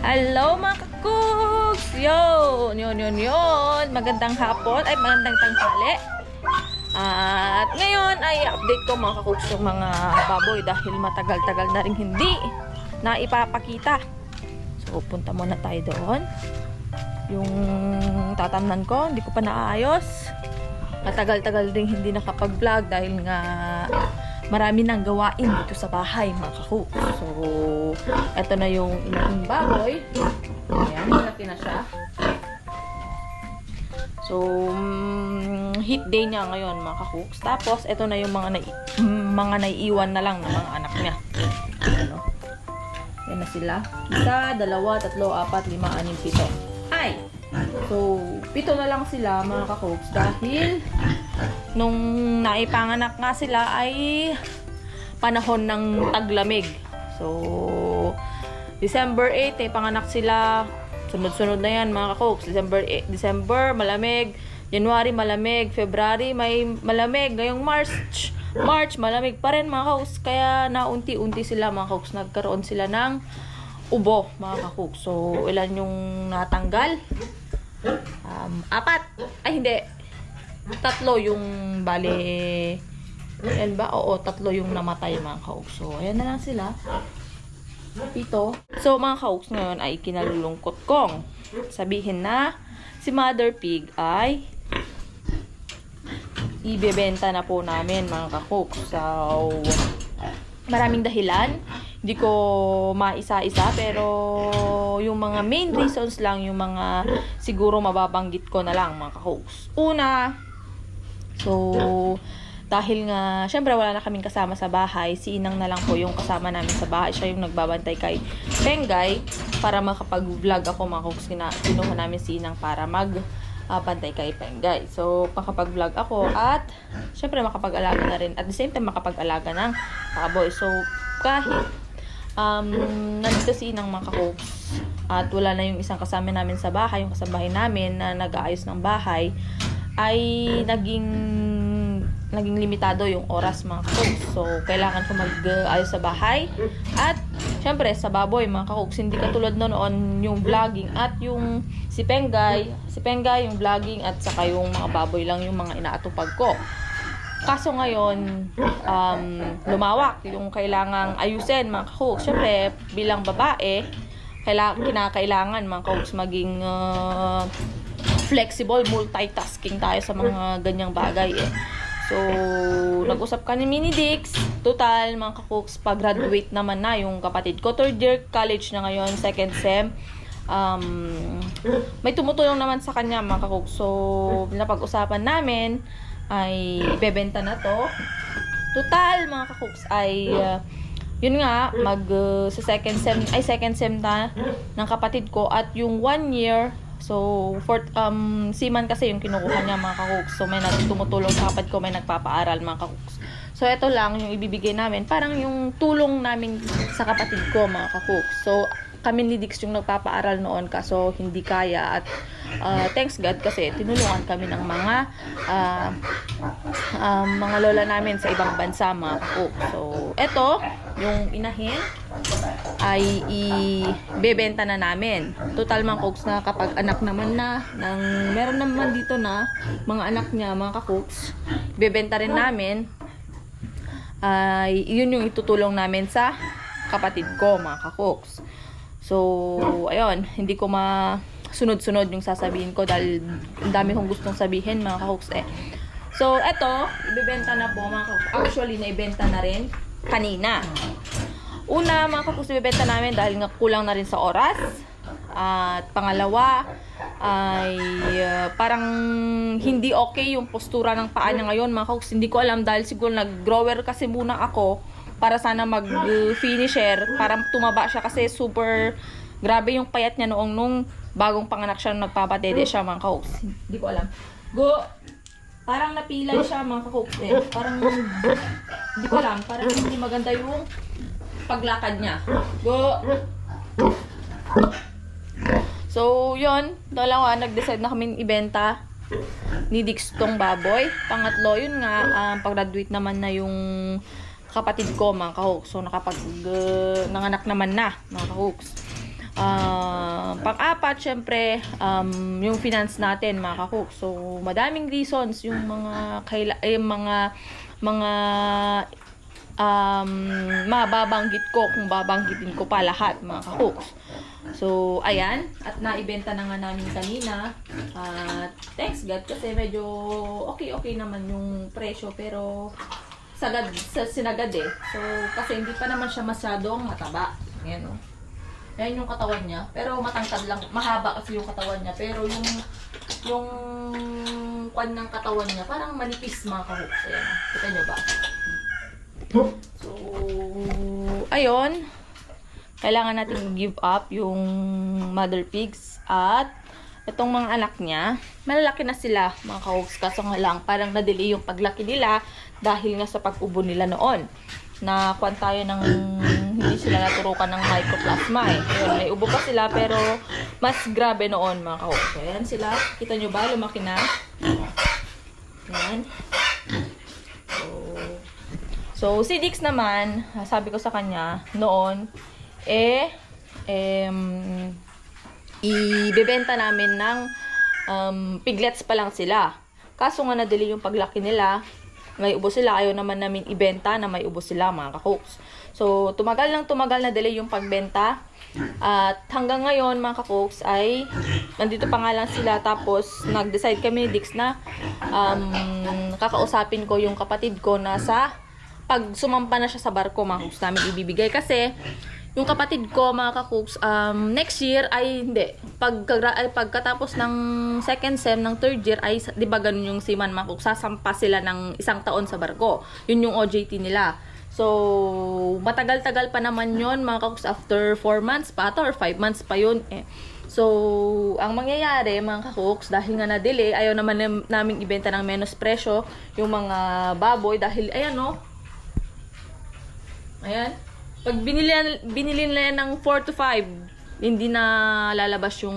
Hello mga kakuks! Yun. Magandang hapon, ay magandang tanghali. At ngayon ay update ko mga kakuks yung mga baboy dahil matagal-tagal na rin hindi na ipapakita. So punta muna tayo doon. Yung tatamnan ko, hindi ko pa naayos. Matagal-tagal rin hindi nakapag-vlog dahil nga marami nang gawain dito sa bahay mga kakuks. So eto na yung inahing baboy. Ayan, malaki na siya. So heat day niya ngayon mga kakuks. Tapos eto na yung mga naiiwan na lang ng mga anak niya. Ano? Yan na sila. 1, 2, 3, 4, 5, 6, 7. Ay! So 7 na lang sila mga kakuks dahil nung naipanganak nga sila ay panahon ng taglamig. So December 8 ay panganak sila. Sunod-sunod na yan mga kakoks. December malamig, January malamig, February may malamig, ngayong March malamig pa rin mga kakoks. Kaya naunti-unti sila mga kakoks, nagkaroon sila ng ubo mga kakoks. So ilan yung natanggal? 4. Ay hindi, 3 yung bale. Yan ba? Oo, 3 yung namatay mga kakoks. So ayan na lang sila. 7. So mga kaoks, ngayon ay kinalulungkot kong sabihin na si Mother Pig ay ibebenta na po namin mga kaoks. So maraming dahilan, hindi ko maisa-isa, pero yung mga main reasons lang, yung mga siguro mababanggit ko na lang mga kaoks. Una, so dahil nga, syempre wala na kaming kasama sa bahay, si Inang na lang po yung kasama namin sa bahay. Siya yung nagbabantay kay Pengay para makapag-vlog ako mga kaoks. Kinuha namin si Inang para magbantay kay Pengay. So, makapag-vlog ako at syempre makapag-alaga na rin. At the same time, makapag-alaga ng baboy. So, kahit nandito si Inang mga kaoks at wala na yung isang kasama namin sa bahay, yung kasambahay namin na nag-aayos ng bahay, ay naging limitado yung oras mga kakoks. So, kailangan ko mag-ayos sa bahay. At, syempre, sa baboy mga kakoks, hindi katulad noon yung vlogging at yung si Pengay, yung vlogging at saka yung mga baboy lang yung mga inaatupag ko. Kaso ngayon, lumawak yung kailangang ayusin mga kakoks. Syempre, bilang babae, kinakailangan mga kakoks maging flexible, multitasking tayo sa mga ganyang bagay eh. So, nag-usap kami ni Dix. Total, mga kakoks, pag-graduate naman na yung kapatid ko. 3rd year college na ngayon, 2nd sem. May tumutulong naman sa kanya, mga kakoks. So, napag-usapan namin ay ibebenta na to. Total, mga kakoks, ay yun nga, sa 2nd sem na ng kapatid ko. At yung 1 year, so, seaman kasi yung kinukuha niya mga kakoks. So, may tumutulong sa kapatid ko, may nagpapaaral mga kakoks. So, ito lang yung ibibigay namin. Parang yung tulong namin sa kapatid ko mga kakoks. So, kami ni Dix yung nagpapaaral noon kaso hindi kaya. At thanks God kasi tinulungan kami ng mga lola namin sa ibang bansa mga kakoks. So, ito yung inahin ay ibebenta na namin. Total mga kakoks na kapag anak naman na meron naman dito na mga anak niya mga kakoks, ibebenta rin namin. Ay yun yung itutulong namin sa kapatid ko mga kakoks. So ayun, hindi ko sunod-sunod yung sasabihin ko dahil ang dami kong gustong sabihin mga kakoks eh. So eto, ibebenta na po mga kakoks. Actually naibenta na rin kanina. Una mga kakoks, ibebenta namin dahil nga kulang na rin sa oras. At pangalawa ay parang hindi okay yung postura ng paa niya ngayon mga kakoks. Hindi ko alam dahil siguro nag-grower kasi muna ako para sana mag-finisher para tumaba siya kasi super grabe yung payat niya nung bagong panganak siya, nagpapadede siya mga kakoks. Hindi ko alam. Parang napilay siya mga kakoks eh. Parang hindi ko alam, parang hindi maganda yung paglakad niya. So, yun. Dalawa, nag-decide na kami ibenta ni Dix tong baboy. Pangatlo, yun nga, pag-graduate naman na yung kapatid ko, mga kahooks. So, nanganak naman na, mga kahooks. Pang-apat, syempre, yung finance natin, mga kahook. So, madaming reasons yung mga mababanggit ko kung babanggitin ko pa lahat, mga kahooks. So, ayan. At naibenta na nga namin kanina. Thanks God kasi medyo okay naman yung presyo. Pero, sinagad eh. So, kasi hindi pa naman siya masyadong mataba. Ayan o. Ayan yung katawan niya. Pero matangkad lang. Mahaba kasi yung katawan niya. Pero yung kwan ng katawan niya, parang manipis, mga kahooks. Ayan. Kita nyo ba? So, ayun. Kailangan natin give up yung mother pigs. At itong mga anak niya, malalaki na sila, mga kahooks. Kaso nga lang, parang na-delay yung paglaki nila dahil nga sa pag-ubo nila noon. Na kwan tayo ng hindi sila naturukan ng mycoplasma eh. Ayun, may ubo pa sila pero mas grabe noon, mga kahooks. Ayan sila. Kita nyo ba? Lumaki na. Ayan. So, si Dix naman, sabi ko sa kanya noon, ibebenta namin ng piglets pa lang sila. Kaso nga na-delay yung paglaki nila, may ubo sila, ayaw naman namin ibenta na may ubo sila, mga kahooks. So, tumagal na delay yung pagbenta. At hanggang ngayon, mga kahooks, ay nandito pa nga lang sila. Tapos, nag-decide kami ni Dix na kakausapin ko yung kapatid ko na pag sumampa na siya sa barko, mga kahooks, namin ibibigay. Kasi, yung kapatid ko, mga kahooks, next year ay hindi. Pagkatapos ng second sem, ng third year, ay, di ba ganun yung seaman, mga kahooks, sasampa sila ng 1 taon sa barko. Yun yung OJT nila. So, matagal-tagal pa naman yun, mga kahooks, after 4 months pa ito, or 5 months pa yun. So, ang mangyayari, mga kahooks, dahil nga na-delay, ayaw naman namin ibenta ng menos presyo yung mga baboy. Dahil, ayan no, ayan. Pag binili nila yan ng 4 to 5, hindi na lalabas yung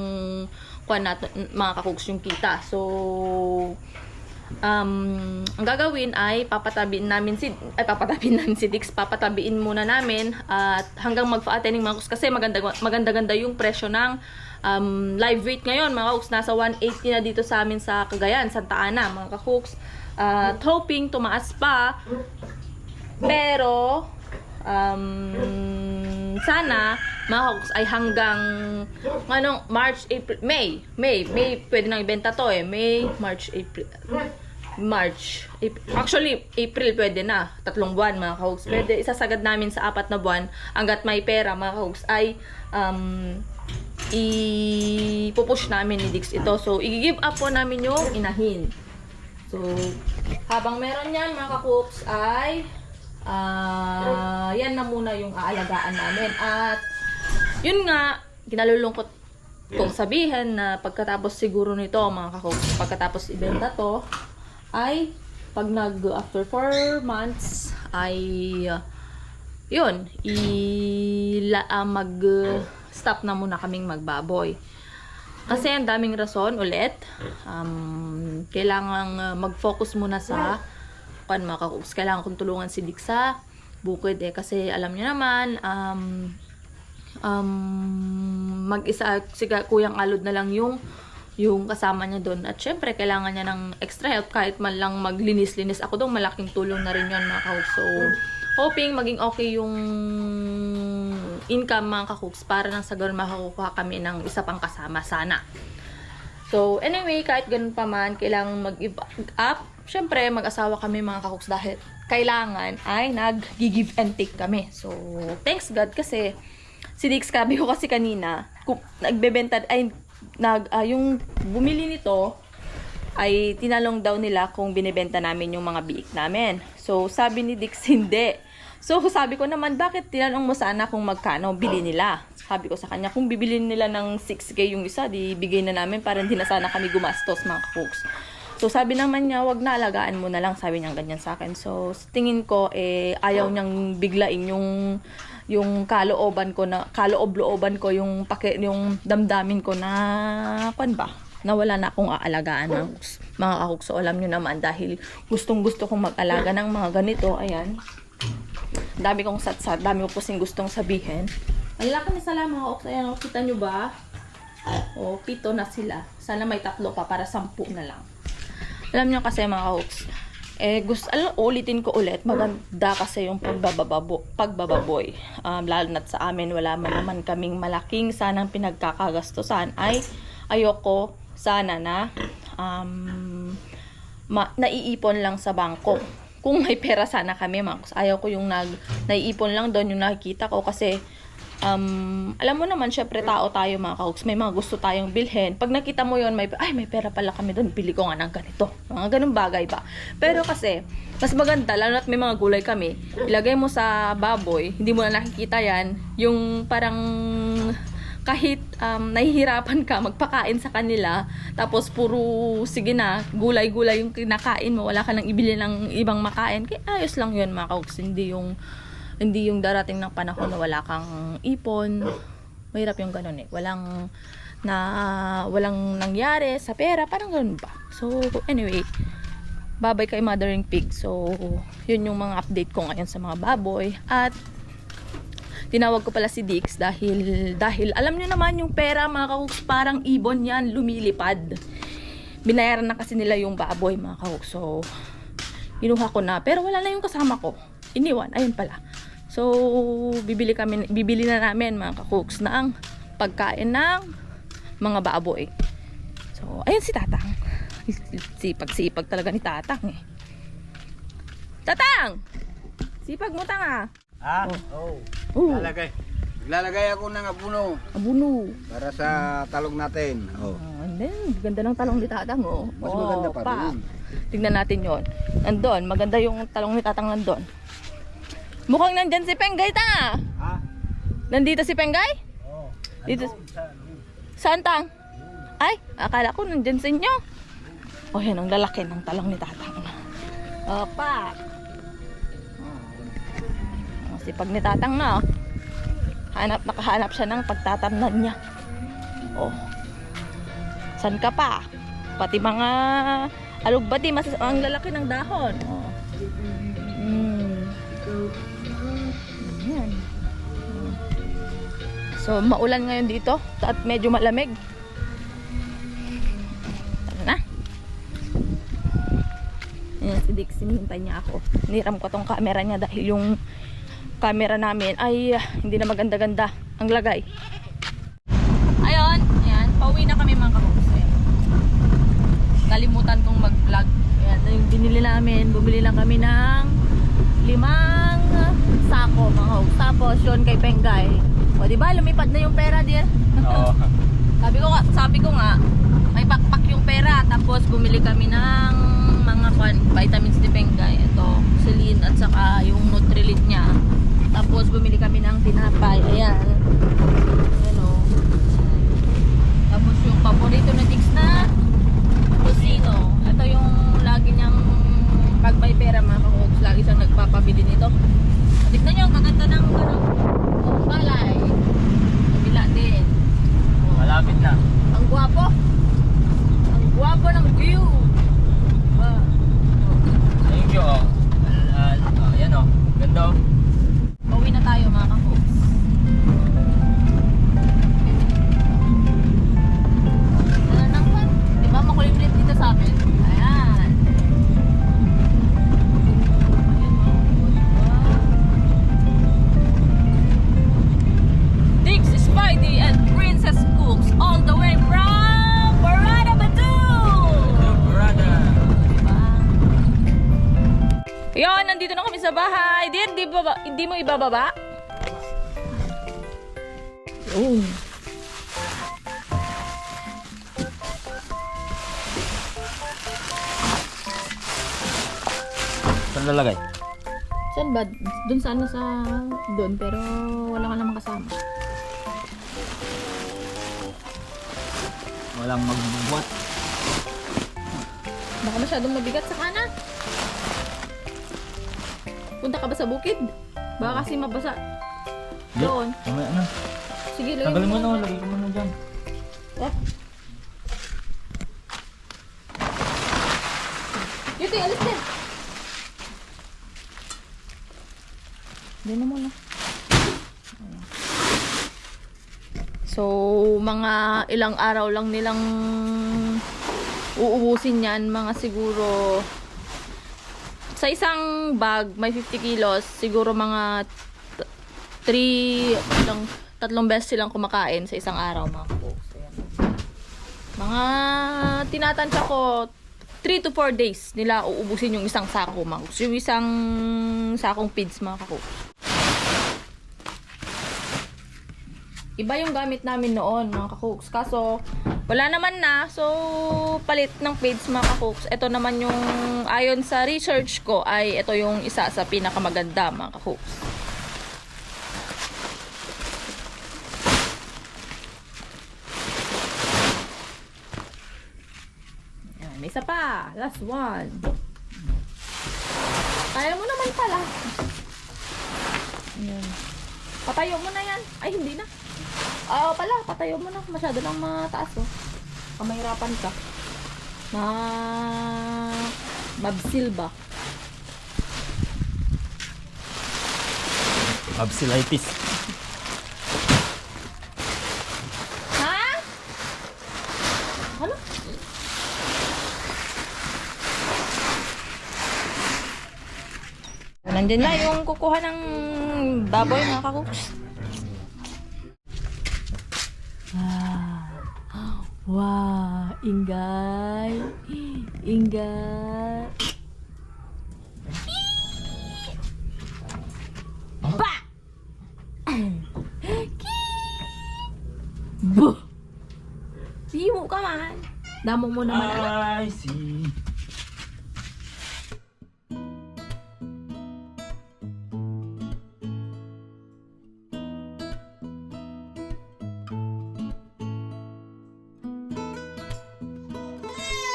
mga kahooks, yung kita. So, ang gagawin ay papatabiin namin si Dix, papatabiin muna namin at hanggang magfa-attending, mga kahooks, kasi maganda-ganda yung presyo ng live weight ngayon, mga kahooks. Nasa 180 na dito sa amin sa Cagayan, Santa Ana, mga kahooks. Hoping tumaas pa. Pero sana, mga kahooks, ay hanggang March, April, May, pwede nang ibenta to eh. May, March, April, actually, April pwede na, 3 buwan, mga kahooks. Pwede, isasagad namin sa 4 na buwan, hanggat may pera, mga kahooks, ay ipupush namin ni Dix ito. So, i-give up po namin yung inahin. So, habang meron yan, mga kahooks, ay yan na muna yung aalagaan namin. At yun nga, kinalulungkot kong sabihin na pagkatapos siguro nito, mga kahooks, pagkatapos ibenta to, ay pag after 4 months ay yun, mag-stop na muna kaming magbaboy. Kasi ang daming rason ulit. Kailangan mag-focus muna sa mga kahooks. Kailangan kong tulungan si Dix sa bukid eh. Kasi alam niyo naman, mag-isa, si Kuyang Alod na lang yung kasama niya doon. At syempre, kailangan niya ng extra help. Kahit man lang maglinis-linis ako doon, malaking tulong na rin yun, mga kahooks. So, hoping maging okay yung income, mga kahooks, para nang sa ganun makakuha kami ng isa pang kasama sana. So, anyway, kahit ganun pa man, kailangan mag-give up. Syempre, mag-asawa kami, mga kahooks, dahil kailangan ay nag-give and take kami. So, thanks God kasi si Dix, sabi ko kasi kanina, nagbebenta, ay, yung bumili nito, ay tinalong daw nila kung binibenta namin yung mga biik namin. So, sabi ni Dix, hindi. So, sabi ko naman, bakit tinanong mo sana kung magkano bili nila? Sabi ko sa kanya, kung bibili nila ng 6K yung isa, di bigay na namin para hindi na sana kami gumastos, mga kahooks. So, sabi naman niya, wag na, alagaan mo na lang. Sabi niya ganyan sa akin. So, tingin ko, ayaw niyang biglain yung kalooban ko na, kaloob-looban ko, yung damdamin ko na, na wala na akong aalagaan, mga kahooks. So, alam niyo naman, dahil gustong-gusto kong mag-alaga ng mga ganito, ayan. Dami kong satsat, dami ko kasing gustong sabihin. Ang laki ni Salam, mga kahooks. Ayan, kita niyo ba? O, 7 na sila. Sana may 3 pa para 10 na lang. Alam nyo kasi mga kahoks, ulitin ko ulit, maganda kasi yung pagbababoy. Lalo na't sa amin, wala man naman kaming malaking sanang pinagkakagastusan, ay ayoko sana na naiipon lang sa bangko. Kung may pera sana kami, ayaw ko yung naiipon lang doon, yung nakikita ko kasi alam mo naman, syempre tao tayo mga kahoks, may mga gusto tayong bilhin. Pag nakita mo yon, may pera pala kami doon, bili ko nga ng ganito. Mga ganun bagay ba? Pero kasi, mas maganda, lalo na't may mga gulay kami, ilagay mo sa baboy, hindi mo na nakikita yan, yung parang kahit nahihirapan ka magpakain sa kanila, tapos puro, sige na, gulay-gulay yung kinakain mo, wala ka nang ibili ng ibang makain, kaya ayos lang yun mga kahoks, hindi yung darating ng panahon na wala kang ipon. Mahirap yung ganun eh. Walang nangyari sa pera, parang ganun ba. So anyway, babay kay Mothering Pig. So yun yung mga update ko ngayon sa mga baboy. At tinawag ko pala si Dix dahil alam nyo naman yung pera mga kahoks, parang ibon yan, lumilipad. Binayaran na kasi nila yung baboy mga kahoks. So inuha ko na, pero wala na yung kasama ko, iniwan, ayun pala. So bibili na namin mga kahoks ng pagkain ng mga baboy. So ayun si Tatang, sipag talaga ni Tatang eh. Tatang, sipag mo tanga. Lalagay ako ng abuno para sa talong natin. And then, ganda ng talong ni Tatang, oh. Mas maganda pa rin. Tignan natin yon. Nandun, maganda yung talong ni Tatang nandun. Mukhang nandyan si Penggay, tanga. Nandito si Penggay? Oo. Dito. Saan, Tang? Ay, akala ko nandyan sa inyo. Oh, yan ang lalaki ng talong ni Tatang. Opa. Sipag ni Tatang na, oh. Nakahanap siya ng pagtatamnan niya. Oh. San ka pa? Pati mga alugbati, ang lalaki ng dahon. Oh. Ayan. So, maulan ngayon dito at medyo malamig. Tara na. Ayan, si Dick, sinihintay niya ako. Niram ko tong camera niya dahil yung camera namin ay hindi na maganda-ganda ang lagay. Ayun, ayan, pauwi na kami mga kahoks. Kalimutan kong mag-vlog. Ayan, yung binili namin, bumili lang kami ng 5 sako mga kahoks. Tapos yun kay Penggay. O diba, lumipad na yung pera, dear? Oo. Sabi ko nga, may backpack yung pera. Tapos bumili kami ng mga vitamins ni Penggay. Ito, Celine at saka yung Nutrilite niya. Tapos bumili kami ng tinapay. Ayan. Ayan o. Tapos yung paborito na Dix na Tocino. Ito yung lagi niyang pag may pera mga kahoks, lagi siyang nagpapabili nito. Tignan nyo, kaganda ng balay. Kabila din. Malapit na. Ang gwapo. Ang gwapo ng view. Thank you. Yan o. Ganda o. Pauwi na tayo mga kahoks. Diba makulimlit dito sa amin? Ayan. Dix, Spidey and Princess Cooks all the way from Barada Batu! Barada. Diba? Yun, nandito na kami sa bahay. Dear, hindi mo ibababa? Oh. Saan lalagay? Saan ba? Doon sana sa doon, pero wala ka namang kasama. Walang magbubuhat. Baka masyadong mabigat sa kanan. Punta ka ba sa bukid? Baka kasi mabasa. Doon. Mamaya na. Sige, lagay Tagalin mo na. Lagay ko muna dyan. Eh. Yuti, alis din. Hindi na muna. So, mga ilang araw lang nilang uubusin yan. Mga siguro sa isang bag may 50 kilos, siguro mga 3 beses silang kumakain sa isang araw, mga kakuks. Ayan. Mga tinatansya ko 3 to 4 days nila uubusin yung isang sako, mga kakuks. Yung isang sakong feeds, mga kakuks. Iba yung gamit namin noon, mga kakuks. Kaso, wala naman na. So, palit ng feeds, mga kakuks. Ito naman yung, ayon sa research ko, ay ito yung isa sa pinakamaganda, mga kakuks. May isa pa. Last one. Kaya mo naman pala. Ayan. Patayo mo na yan. Ay, hindi na. Oo pala, patayo mo na. Masyado lang mataas, oh. Kamahirapan ka. Mabsil ba? Mabsilitis. Ha? Ano? Nandyan na yung kukuha ng baboy, mga kakuks. Wow, ingay. Ingay. Ba! Buh! Simo ka man. Damo mo naman, anak. I see.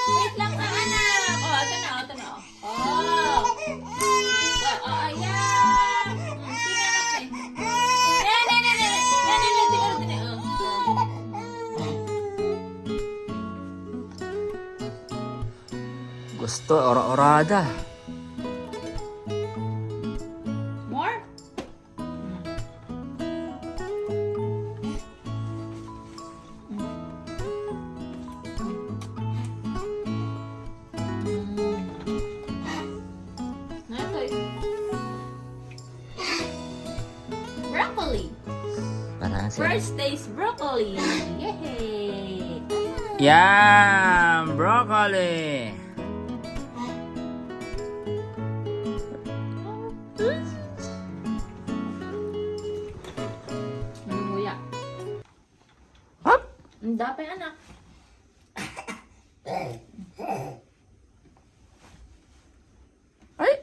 Wait lang na, anak. Oh, ito na, ito na. Oh. Ayan. Tingnan natin. Tingnan. Gusto, ora-orada. More? Broccoli. Parang First taste broccoli. Yay! Yum! Broccoli! Nangunguya. Hop! Ang dapay, anak. Ay!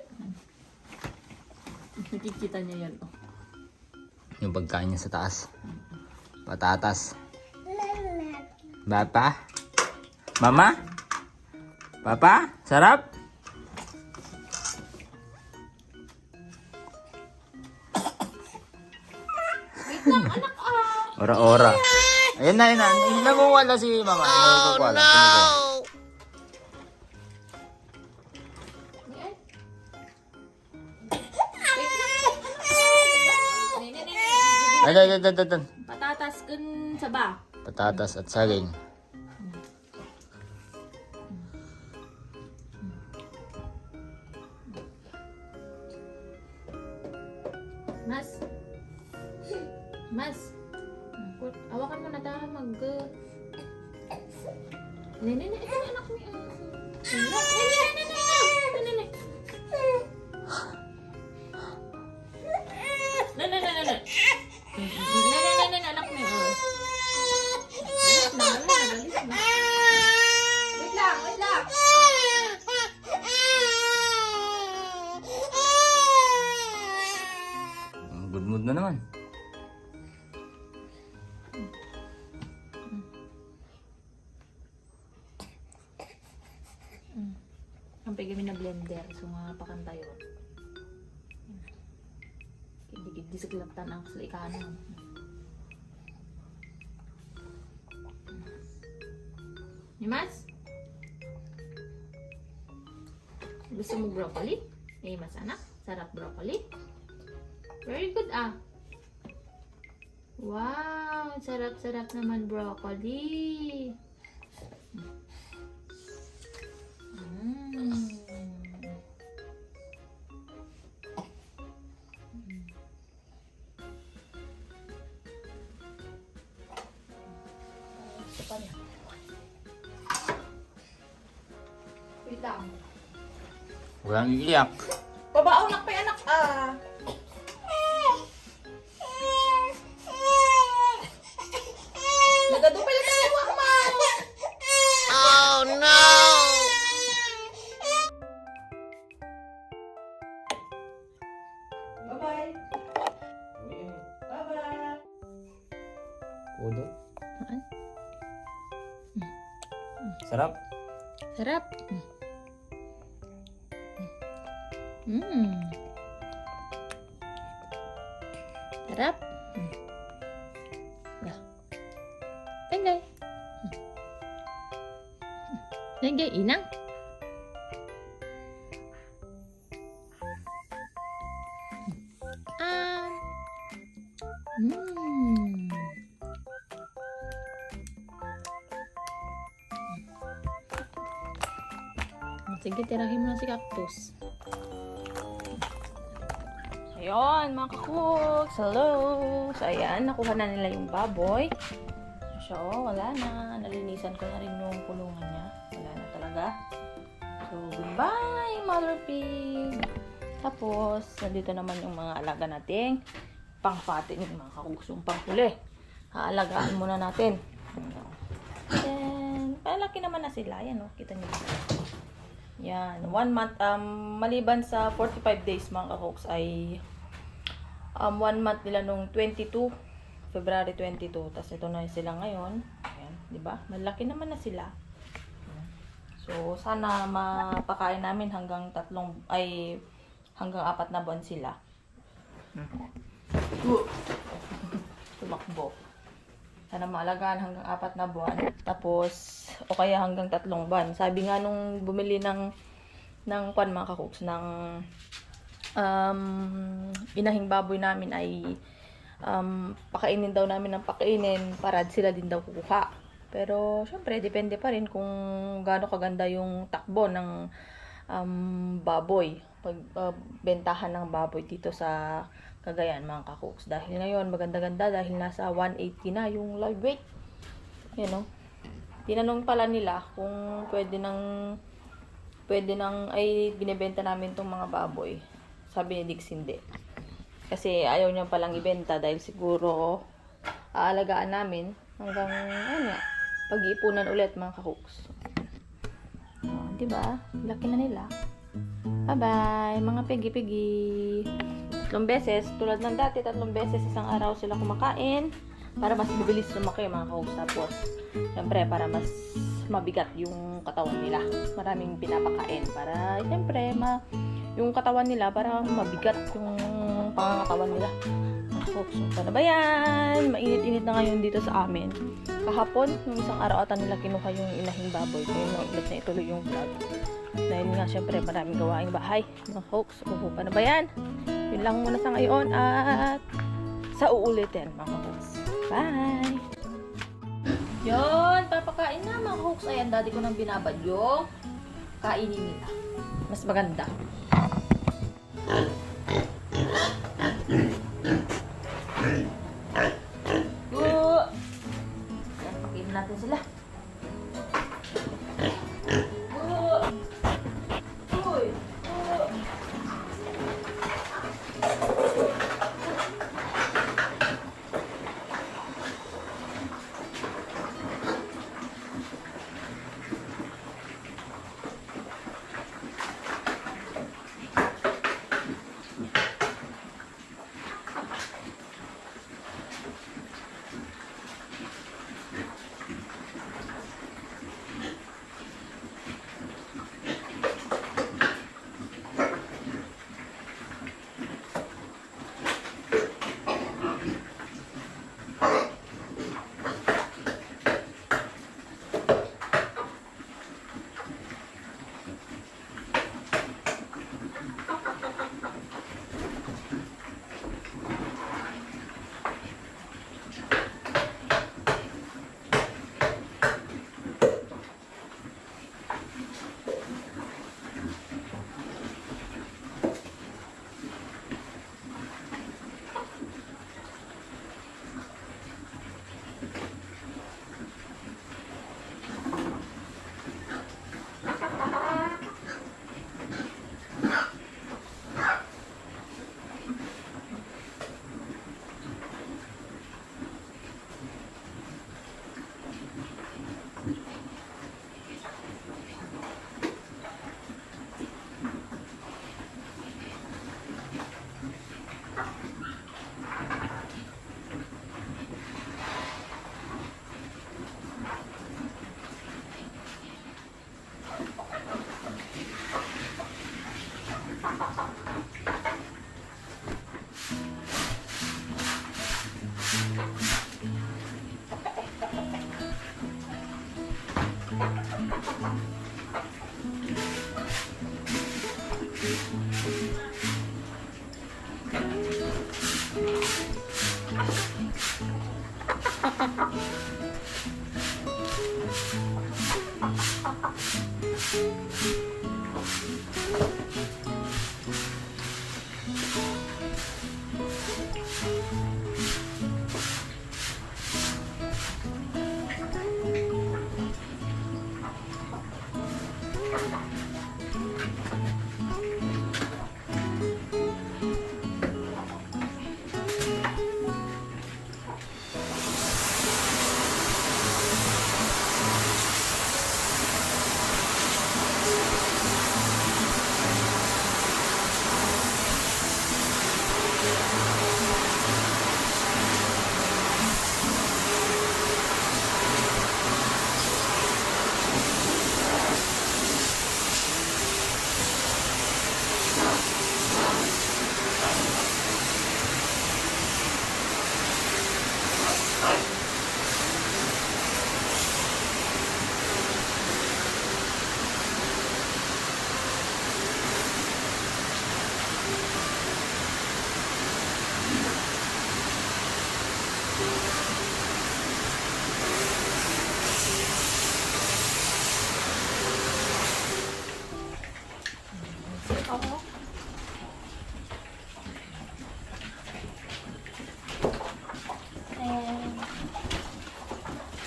Nakikita niya yan. Oh. Yung pagkain niya sa taas. Patatas. Papa? Mama? Papa? Sarap? Wait lang, anak. Ah. Ora-ora. Ayun na, ayun na. Naguwala si mama. Oh, no! Ay, ay, ay, ay, ay, ay. Patatas kun sa ba? Patatas at saging. Mas. Mas. Awakan mo na tayo mag... Nene, ito yung anak mo. Nene. Nene, anak mo. Wait lang. Good mood na naman. Ang kami na blender, so nga pakanta yun. Digid di sa kilaptan ang sa ikanan. Mas? Gusto mo broccoli? Mas anak? Sarap broccoli? Very good ah. Wow, sarap-sarap naman broccoli. Mm. Ito pa niya. Wait lang. Walang iiyak. Babaon na pa anak ah. Nagadupil na yung mama. Oh no! Bye-bye. Bye-bye. Kudo. Maan? Sarap. Sarap. Mm. Sarap. Ya. Tengay. Tengay inang. Mm. Sige, tirahin mo na si Cactus. Ayun, mga kakuks. Hello. So, ayan, nakuha na nila yung baboy. So, wala na. Nalinisan ko na rin yung kulungan niya. Wala na talaga. So, goodbye, Mother Pig. Tapos, nandito naman yung mga alaga nating pangpati ng mga kakuks. Yung panghuli. Haalagaan muna natin. Then, palaki naman na sila. Yan, oh. Kita niyo. Yan, 1 month, maliban sa 45 days mga kakoks ay 1 month nila nung 22, February 22. Tapos ito na sila ngayon. Ayan, di ba? Malaki naman na sila. So, sana mapakain namin hanggang 4 na buwan sila. Tumakbo. Sana maalagaan hanggang 4 na buwan. Tapos, o kaya hanggang 3 buwan. Sabi nga nung bumili ng kwan mga kakuks, ng inahing baboy namin ay pakainin daw namin ng pakainin para sila din daw kukuha. Pero, syempre, depende pa rin kung gaano kaganda yung takbo ng baboy. Bentahan ng baboy dito sa Cagayan mga kakuks. Dahil ngayon maganda-ganda dahil nasa 180 na yung live weight. Yan o. Tinanong pala nila kung pwede nang ay binebenta namin tong mga baboy. Sabi ni Dix hindi. Kasi ayaw niya palang ibenta dahil siguro aalagaan namin hanggang pag-iipunan ulit mga kakuks. Oh, diba? Laki na nila. Bye-bye mga pigi-pigi. 3 beses, tulad ng dati, 3 beses isang araw sila kumakain para mas mabilis lumaki mga kakuks. Tapos, syempre, para mas mabigat yung katawan nila. Maraming pinapakain para, syempre, yung katawan nila para mabigat yung pangangatawan nila. Mga kakuks, so, paano ba yan? Mainit-init na ngayon dito sa amin. Kahapon, yung isang araw ata nila kinuha yung inahing baboy. Kaya ulit na ituloy yung vlog. Dahil nga, syempre, maraming gawaing bahay. Mga kakuks, paano ba yan? Yun lang muna sa ngayon at sa uulitin mga kakuks. Bye! Yun, papakain na mga kakuks. Ayan, daddy ko nang binabad yung kainin nila. Mas maganda. Ayan, pakainin natin sila.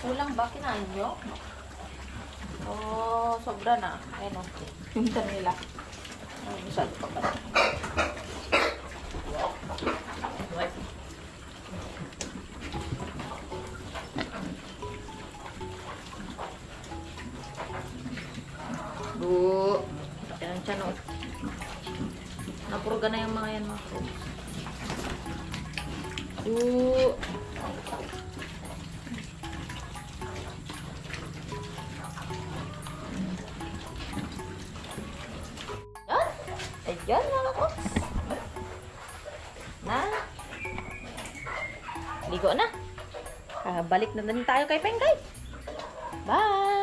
Kulang ba? Kinain nyo? Oh, sobra na. Ayan o. Yung nila. Ay, masyado pa ba? Bu. Laki ng tiyan o. Napurga na yung mga yan mga fruits. Bu. Ayan mga koks. Na. Ligo na. Balik na din tayo kay Pengkay. Bye!